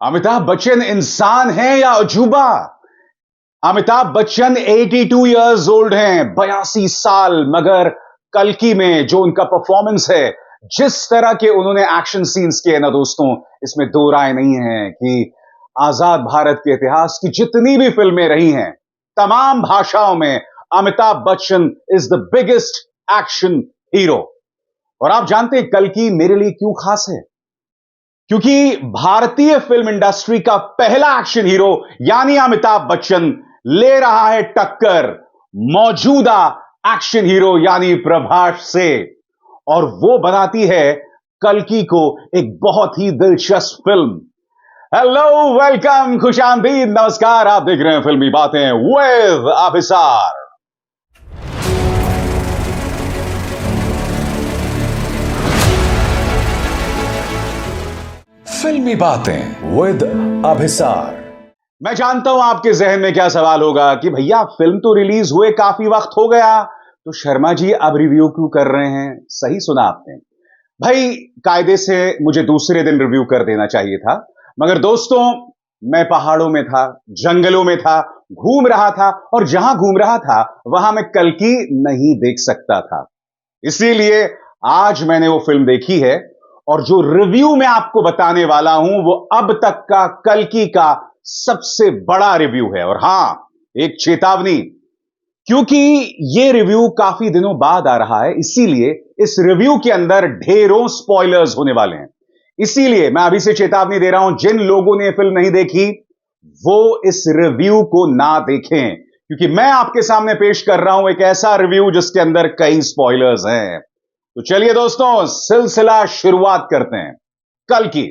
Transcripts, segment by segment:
अमिताभ बच्चन इंसान हैं या अजूबा? अमिताभ बच्चन 82 इयर्स ओल्ड हैं, 82 साल। मगर कल्कि में जो उनका परफॉर्मेंस है, जिस तरह के उन्होंने एक्शन सीन्स किए ना दोस्तों, इसमें दो राय नहीं है कि आजाद भारत के इतिहास की जितनी भी फिल्में रही हैं, तमाम भाषाओं में Amitabh Bachchan is the biggest action hero. और आप जानते हैं कल्कि मेरे लिए क्यों खास है? क्योंकि भारतीय फिल्म इंडस्ट्री का पहला एक्शन हीरो यानी अमिताभ बच्चन ले रहा है टक्कर मौजूदा एक्शन हीरो यानी प्रभास से, और वो बनाती है कल्कि को एक बहुत ही दिलचस्प फिल्म। हेलो, वेलकम, खुशामदीद, नमस्कार। आप देख रहे हैं फिल्मी बातें विद अभिसार। फिल्मी बातें विद अभिसार। मैं जानता हूं आपके जहन में क्या सवाल होगा कि भैया फिल्म तो रिलीज हुए काफी वक्त हो गया, तो शर्मा जी अब रिव्यू क्यों कर रहे हैं? सही सुना आपने भाई, कायदे से मुझे दूसरे दिन रिव्यू कर देना चाहिए था, मगर दोस्तों मैं पहाड़ों में था, जंगलों में था, घूम रहा था, और जहां घूम रहा था वहां मैं कल्कि नहीं देख सकता था। इसीलिए आज मैंने वो फिल्म देखी है, और जो रिव्यू मैं आपको बताने वाला हूं वो अब तक का कल्कि का सबसे बड़ा रिव्यू है। और हां, एक चेतावनी, क्योंकि यह रिव्यू काफी दिनों बाद आ रहा है, इसीलिए इस रिव्यू के अंदर ढेरों स्पॉयलर्स होने वाले हैं। इसीलिए मैं अभी से चेतावनी दे रहा हूं, जिन लोगों ने फिल्म नहीं देखी वो इस रिव्यू को ना देखें, क्योंकि मैं आपके सामने पेश कर रहा हूं एक ऐसा रिव्यू जिसके अंदर कई स्पॉयलर्स हैं। तो चलिए दोस्तों, सिलसिला शुरुआत करते हैं। कल्कि,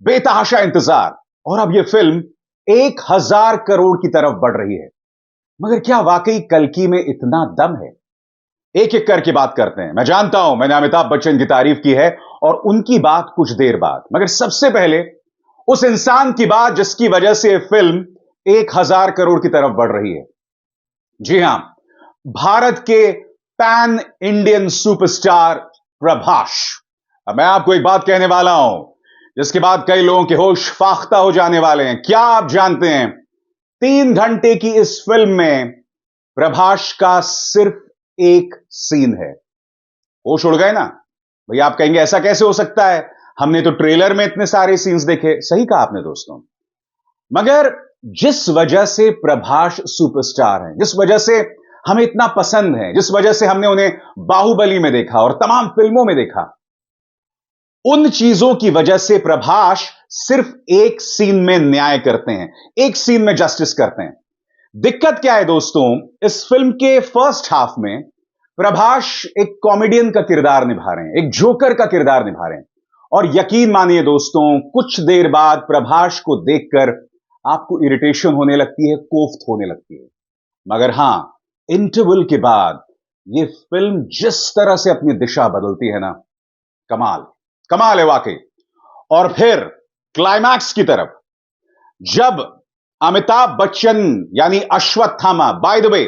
बेतहाशा इंतजार, और अब यह फिल्म 1000 करोड़ की तरफ बढ़ रही है। मगर क्या वाकई कल्कि में इतना दम है? एक एक करके बात करते हैं। मैं जानता हूं मैंने अमिताभ बच्चन की तारीफ की है, और उनकी बात कुछ देर बाद, मगर सबसे पहले उस इंसान की बात जिसकी वजह से यह फिल्म 1000 करोड़ की तरफ बढ़ रही है। जी हां, भारत के पैन इंडियन सुपरस्टार प्रभास। अब मैं आपको एक बात कहने वाला हूं जिसके बाद कई लोगों के होश फाख्ता हो जाने वाले हैं। क्या आप जानते हैं 3 घंटे की इस फिल्म में प्रभास का सिर्फ एक सीन है? होश उड़ गए ना भैया? आप कहेंगे ऐसा कैसे हो सकता है, हमने तो ट्रेलर में इतने सारे सीन्स देखे। सही कहा आपने दोस्तों, मगर जिस वजह से प्रभास सुपरस्टार हैं, जिस वजह से हमें इतना पसंद है, जिस वजह से हमने उन्हें बाहुबली में देखा और तमाम फिल्मों में देखा, उन चीजों की वजह से प्रभास सिर्फ एक सीन में न्याय करते हैं, एक सीन में जस्टिस करते हैं। दिक्कत क्या है दोस्तों, इस फिल्म के फर्स्ट हाफ में प्रभास एक कॉमेडियन का किरदार निभा रहे हैं, एक जोकर का किरदार निभा रहे हैं, और यकीन मानिए दोस्तों, कुछ देर बाद प्रभास को देखकर आपको इरिटेशन होने लगती है, कोफ्त होने लगती है। मगर हां, इंटरवल के बाद यह फिल्म जिस तरह से अपनी दिशा बदलती है ना, कमाल, कमाल है वाकई। और फिर क्लाइमैक्स की तरफ जब अमिताभ बच्चन यानी Ashwatthama, by the way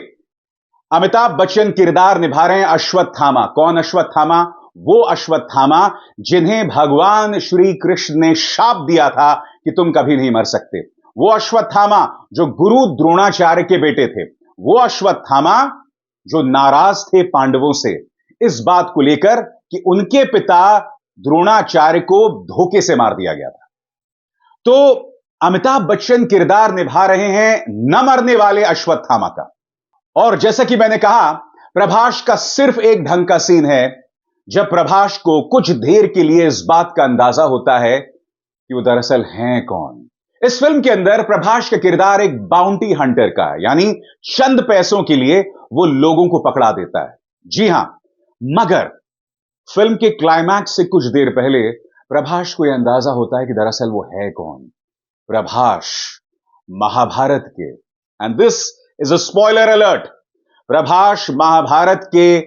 Amitabh Bachchan किरदार निभा रहे हैं अश्वत्थामा। कौन अश्वत्थामा? वो अश्वत्थामा जिन्हें भगवान श्री कृष्ण ने शाप दिया था कि तुम कभी नहीं मर सकते। वो अश्वत्थामा जो गुरु द्रोणाचार्य के बेटे थे। वो अश्वत्थामा जो नाराज थे पांडवों से इस बात को लेकर कि उनके पिता द्रोणाचार्य को धोखे से मार दिया गया था। तो अमिताभ बच्चन किरदार निभा रहे हैं न मरने वाले अश्वत्थामा का। और जैसा कि मैंने कहा, प्रभास का सिर्फ एक ढंग का सीन है जब प्रभास को कुछ देर के लिए इस बात का अंदाजा होता है कि वो दरअसल हैं कौन। इस फिल्म के अंदर प्रभास का किरदार एक बाउंटी हंटर का है, यानी चंद पैसों के लिए वो लोगों को पकड़ा देता है। जी हां, मगर फिल्म के क्लाइमैक्स से कुछ देर पहले प्रभास को यह अंदाजा होता है कि दरअसल वो है कौन। प्रभास महाभारत के, and this is a spoiler alert, Prabhas Mahabharat के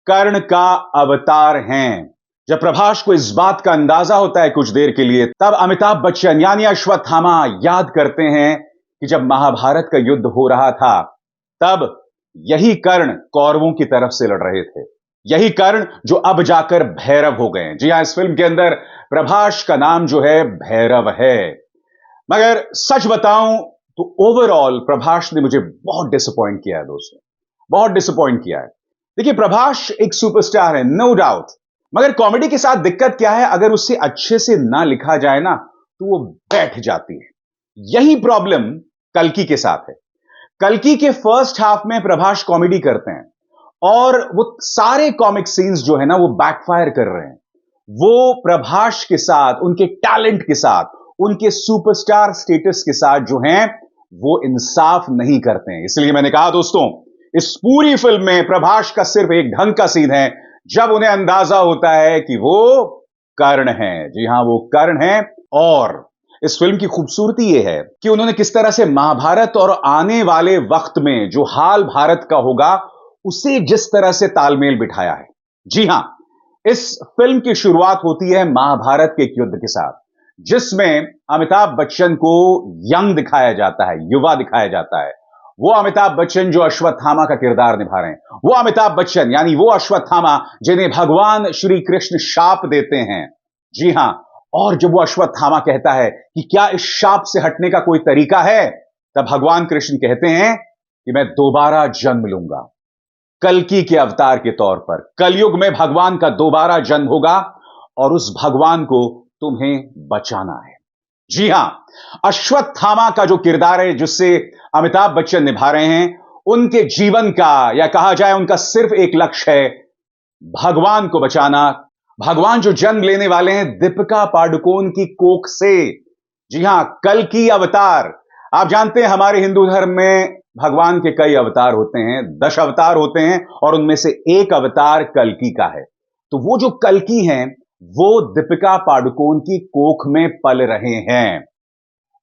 कर्ण का अवतार हैं। जब प्रभास को इस बात का अंदाजा होता है कुछ देर के लिए, तब अमिताभ बच्चन यानी अश्वत्थामा याद करते हैं कि जब महाभारत का युद्ध हो रहा था तब यही कर्ण कौरवों की तरफ से लड़ रहे थे, यही कर्ण जो अब जाकर भैरव हो गए। जी हां, इस फिल्म के अंदर प्रभास का नाम जो है भैरव है। मगर सच बताऊं तो ओवरऑल प्रभास ने मुझे बहुत डिसअपॉइंट किया है दोस्तों, बहुत डिसअपॉइंट किया है। देखिए प्रभास एक सुपरस्टार है, नो डाउट, मगर कॉमेडी के साथ दिक्कत क्या है, अगर उसे अच्छे से ना लिखा जाए ना तो वो बैठ जाती है। यही प्रॉब्लम कल्कि के साथ है। कल्कि के फर्स्ट हाफ में प्रभास कॉमेडी करते हैं और वो सारे कॉमिक सीन्स जो है ना वो बैकफायर कर रहे हैं। वो प्रभास के साथ, उनके टैलेंट के साथ, उनके सुपरस्टार स्टेटस के साथ जो हैं वो इंसाफ नहीं करते हैं। इसलिए मैंने कहा दोस्तों, इस पूरी फिल्म में प्रभास का सिर्फ एक ढंग का सीन है जब उन्हें अंदाजा होता है कि वो कर्ण हैं। जी हां, वो कर्ण हैं। और इस फिल्म की खूबसूरती यह है कि उन्होंने किस तरह से महाभारत और आने वाले वक्त में जो हाल भारत का होगा उसे जिस तरह से तालमेल बिठाया है। जी हां, इस फिल्म की शुरुआत होती है महाभारत के एक युद्ध के साथ, जिसमें अमिताभ बच्चन को यंग दिखाया जाता है, युवा दिखाया जाता है। वो अमिताभ बच्चन जो अश्वत्थामा का किरदार निभा रहे हैं, वो अमिताभ बच्चन यानी वो अश्वत्थामा जिन्हें भगवान श्री कृष्ण शाप देते हैं। जी हां, और जब वो अश्वत्थामा कहता है कि क्या इस शाप से हटने का कोई तरीका है, तब भगवान कृष्ण कहते हैं कि मैं दोबारा जन्म लूंगा, कल्कि के अवतार के तौर पर। कलयुग में भगवान का दोबारा जन्म होगा और उस भगवान को तुम्हें बचाना है। जी हां, अश्वत्थामा का जो किरदार है जिससे अमिताभ बच्चन निभा रहे हैं, उनके जीवन का या कहा जाए उनका सिर्फ एक लक्ष्य है, भगवान को बचाना। भगवान जो जन्म लेने वाले हैं दीपिका पादुकोण की कोख से। जी हां, कल्कि अवतार। आप जानते हैं हमारे हिंदू धर्म में भगवान के कई अवतार होते हैं, 10 अवतार होते हैं और उनमें से एक अवतार कल्कि का है। तो वो जो कल्कि हैं वो दीपिका पादुकोण की कोख में पल रहे हैं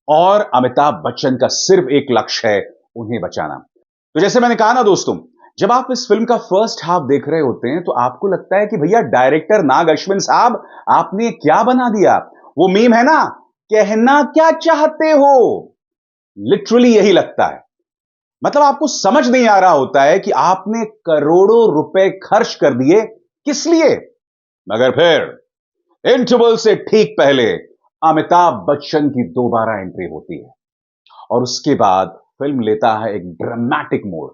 और अमिताभ बच्चन का सिर्फ एक लक्ष्य है, उन्हें बचाना। तो जैसे मैंने कहा ना दोस्तों, जब आप इस फिल्म का फर्स्ट हाफ देख रहे होते हैं तो आपको लगता है कि भैया डायरेक्टर नाग अश्विन साहब आपने क्या बना दिया। वो मीम है ना, कहना क्या चाहते हो, लिटरली यही लगता है। मतलब आपको समझ नहीं आ रहा होता है कि आपने करोड़ों रुपए खर्च कर दिए किस लिए। मगर फिर इंटरवल से ठीक पहले अमिताभ बच्चन की दोबारा एंट्री होती है और उसके बाद फिल्म लेता है एक ड्रामेटिक मोड़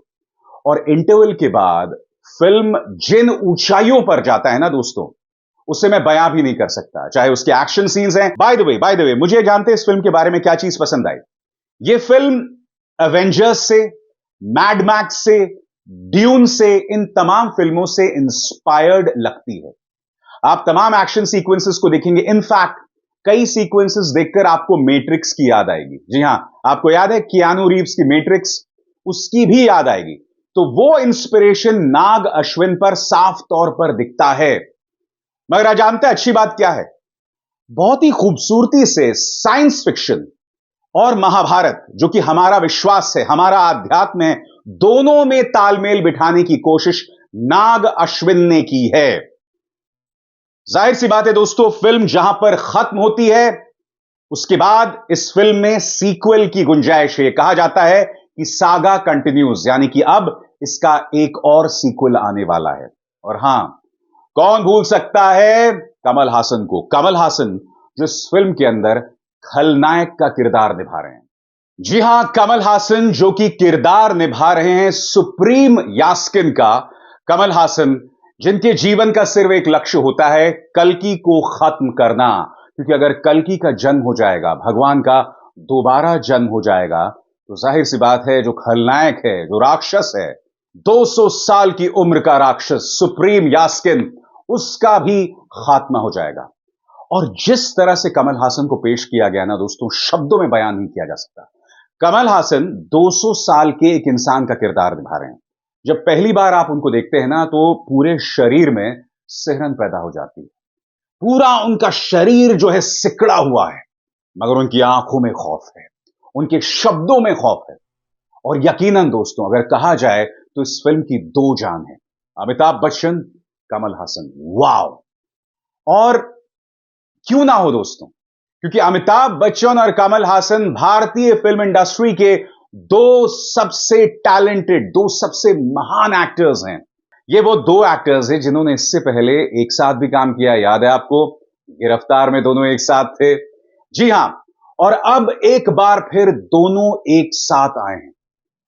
और इंटरवल के बाद फिल्म जिन ऊंचाइयों पर जाता है ना दोस्तों, उसे मैं बयां भी नहीं कर सकता। चाहे उसके एक्शन सीन्स हैं। बाय द वे मुझे जानते हैं इस फिल्म के बारे में क्या चीज पसंद आई। यह फिल्म एवेंजर्स से, मैड मैक्स से, ड्यून से, इन तमाम फिल्मों से इंस्पायर्ड लगती है। आप तमाम एक्शन सीक्वेंसेस को देखेंगे, इनफैक्ट कई सीक्वेंसेस देखकर आपको मैट्रिक्स की याद आएगी। जी हां, आपको याद है कियानू रीव्स की मैट्रिक्स, उसकी भी याद आएगी। तो वो इंस्पिरेशन नाग अश्विन पर साफ तौर पर दिखता है। मगर आप जानते हैं अच्छी बात क्या है, बहुत ही खूबसूरती से साइंस फिक्शन और महाभारत, जो कि हमारा विश्वास है, हमारा आध्यात्म है, दोनों में तालमेल बिठाने की कोशिश नाग अश्विन ने की है। जाहिर सी बात है दोस्तों, फिल्म जहां पर खत्म होती है उसके बाद इस फिल्म में सीक्वल की गुंजाइश है। कहा जाता है कि सागा कंटिन्यूज, यानी कि अब इसका एक और सीक्वल आने वाला है। और हां, कौन भूल सकता है कमल हासन को। कमल हासन जो इस फिल्म के अंदर खलनायक का किरदार निभा रहे हैं। जी हां, कमल हासन जो कि किरदार निभा रहे हैं सुप्रीम यास्किन का। कमल हासन जिनके जीवन का सिर्फ एक लक्ष्य होता है, कल्कि को खत्म करना। क्योंकि अगर कल्कि का जन्म हो जाएगा, भगवान का दोबारा जन्म हो जाएगा, तो जाहिर सी बात है जो खलनायक है, जो राक्षस है, 200 साल की उम्र का राक्षस सुप्रीम यास्किन, उसका भी खात्मा हो जाएगा। और जिस तरह से कमल हासन को पेश किया गया ना दोस्तों, शब्दों में बयान नहीं किया जा सकता। कमल हासन 200 साल के एक इंसान का किरदार निभा रहे हैं। जब पहली बार आप उनको देखते हैं ना तो पूरे शरीर में सिहरन पैदा हो जाती है। पूरा उनका शरीर जो है सिकड़ा हुआ है, मगर उनकी आंखों में खौफ है, उनके शब्दों में खौफ है। और यकीनन दोस्तों, अगर कहा जाए तो इस फिल्म की दो जान है, अमिताभ बच्चन, कमल हासन। वाव! और क्यों ना हो दोस्तों, क्योंकि अमिताभ बच्चन और कमल हासन भारतीय फिल्म इंडस्ट्री के दो सबसे टैलेंटेड, दो सबसे महान एक्टर्स हैं। ये वो दो एक्टर्स हैं जिन्होंने इससे पहले एक साथ भी काम किया, याद है आपको, गिरफ्तार में दोनों एक साथ थे। जी हां, और अब एक बार फिर दोनों एक साथ आए हैं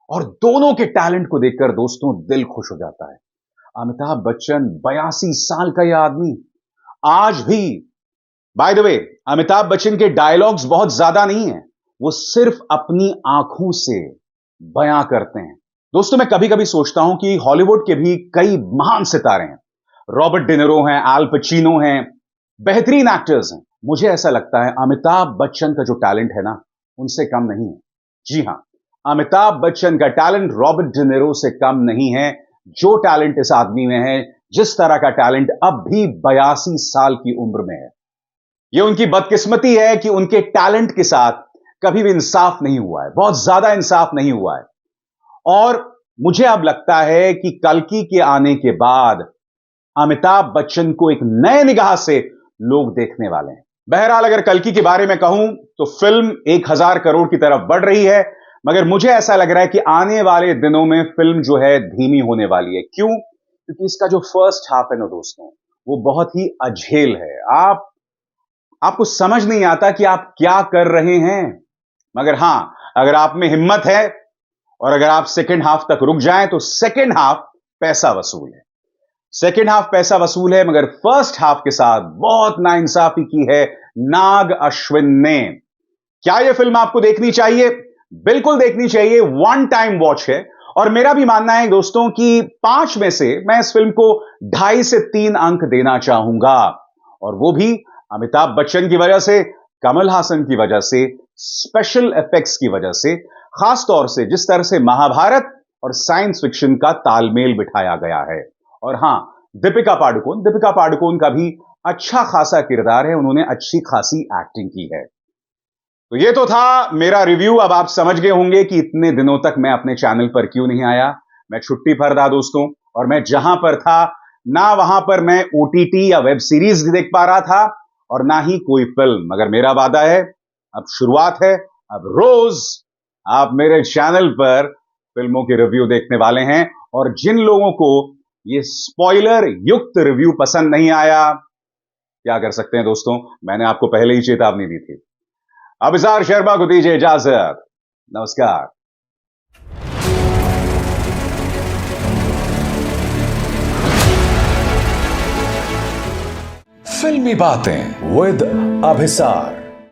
और दोनों के टैलेंट को देखकर दोस्तों दिल खुश हो जाता है। अमिताभ बच्चन 82 साल का यह आदमी आज भी, by the way, Amitabh Bachchan के डायलॉग्स बहुत ज्यादा नहीं है, वो सिर्फ अपनी आंखों से बयां करते हैं। दोस्तों मैं कभी कभी सोचता हूं कि हॉलीवुड के भी कई महान सितारे हैं, रॉबर्ट डिनिरो हैं, एल पचिनो हैं, बेहतरीन एक्टर्स हैं। मुझे ऐसा लगता है अमिताभ बच्चन का जो टैलेंट है ना, उनसे कम नहीं है। जी हां, अमिताभ बच्चन का टैलेंट रॉबर्ट डिनिरो से कम नहीं है। जो टैलेंट इस आदमी में है, जिस तरह का टैलेंट अब भी 82 साल की उम्र में है, यह उनकी बदकिस्मती है कि उनके टैलेंट के साथ कभी भी इंसाफ नहीं हुआ है, बहुत ज्यादा इंसाफ नहीं हुआ है। और मुझे अब लगता है कि कल्कि के आने के बाद अमिताभ बच्चन को एक नए निगाह से लोग देखने वाले हैं। बहरहाल अगर कल्कि के बारे में कहूं तो फिल्म 1000 करोड़ की तरफ बढ़ रही है, मगर मुझे ऐसा लग रहा है कि आने वाले दिनों में फिल्म जो है धीमी होने वाली है। क्यों? क्योंकि इसका जो फर्स्ट हाफ है ना दोस्तों, वो बहुत ही अझेल है। आपको समझ नहीं आता कि आप क्या कर रहे हैं। मगर हां, अगर आप में हिम्मत है और अगर आप सेकेंड हाफ तक रुक जाएं तो सेकेंड हाफ पैसा वसूल है। सेकेंड हाफ पैसा वसूल है, मगर फर्स्ट हाफ के साथ बहुत नाइंसाफी की है नाग अश्विन ने। क्या यह फिल्म आपको देखनी चाहिए? बिल्कुल देखनी चाहिए, वन टाइम वॉच है। और मेरा भी मानना है दोस्तों कि 5 में से मैं इस फिल्म को 2.5 से 3 अंक देना चाहूंगा, और वो भी अमिताभ बच्चन की वजह से, कमल हासन की वजह से, स्पेशल इफेक्ट्स की वजह से, खासतौर से जिस तरह से महाभारत और साइंस फिक्शन का तालमेल बिठाया गया है। और हां, दीपिका पादुकोण का भी अच्छा खासा किरदार है, उन्होंने अच्छी खासी एक्टिंग की है। तो ये तो था मेरा रिव्यू। अब आप समझ गए होंगे कि इतने दिनों तक मैं अपने चैनल पर क्यों नहीं आया। मैं छुट्टी पर था दोस्तों, और मैं जहां पर था ना वहां पर मैं ओटीटी या वेब सीरीज देख पा रहा था और ना ही कोई फिल्म। मगर मेरा वादा है, अब शुरुआत है, अब रोज आप मेरे चैनल पर फिल्मों के रिव्यू देखने वाले हैं। और जिन लोगों को ये स्पॉइलर युक्त रिव्यू पसंद नहीं आया, क्या कर सकते हैं दोस्तों, मैंने आपको पहले ही चेतावनी दी थी। अभिसार शर्मा को दीजिए इजाजत। नमस्कार। फिल्मी बातें विद अभिसार।